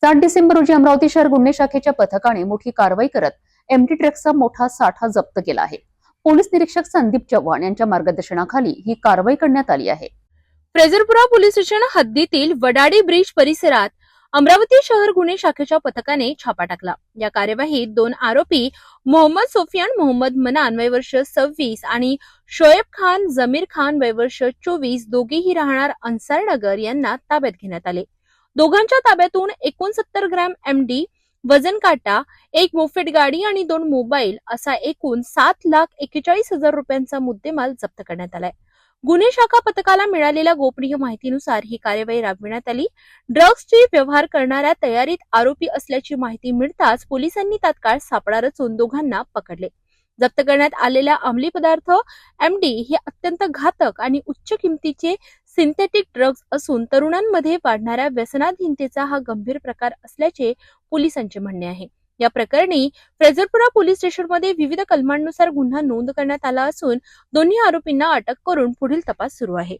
7 डिसेंबर रोजी अमरावती शहर गुन्हे शाखेच्या पथकाने मोठी कारवाई करत एमटी ट्रकचा मोठा साठा जप्त केला आहे। पोलीस निरीक्षक संदीप चव्हाण यांच्या मार्गदर्शनाखाली ही कारवाई करण्यात आली आहे। फ्रेझरपुरा पोलीस स्टेशन हद्दीतील वडाडी ब्रिज परिसरात अमरावती शहर गुन्हे शाखेच्या पथकाने छापा टाकला। या कार्यवाहीत 2 आरोपी मोहम्मद सोफियान मोहम्मद मनान वय वर्ष 26 आणि शोएब खान जमीर खान वय वर्ष 24 दोघेही राहणार अन्सारनगर यांना ताब्यात घेण्यात आले। दोघांच्या ताब्यातून 69 ग्रॅम एमडी, वजन काटा, एक मोफेड गाडी आणि 2 मोबाईल असा एकूण 7,41,000 रुपयांचा मुद्देमाल जप्त करण्यात आलाय। गुन्हे शाखा पथकाला मिळालेल्या गोपनीय माहितीनुसार ही कार्यवाही राबविण्यात आली। ड्रग्सची व्यवहार करणाऱ्या तयारीत आरोपी असल्याची माहिती मिळताच पोलिसांनी तात्काळ सापळा रचून दोघांना पकडले। जप्त करण्यात आलेल्या अंमली पदार्थ एमडी हे अत्यंत घातक आणि उच्च किमतीचे सिंथेटिक ड्रग्ज असून तरुणांमध्ये वाढणाऱ्या व्यसनाधीनतेचा हा गंभीर प्रकार असल्याचे पोलिसांचे म्हणणे आहे। या प्रकरणी फ्रेझरपुरा पोलीस स्टेशनमध्ये विविध कलमांनुसार गुन्हा नोंद करण्यात आला असून दोन्ही आरोपींना अटक करून पुढील तपास सुरू आहे।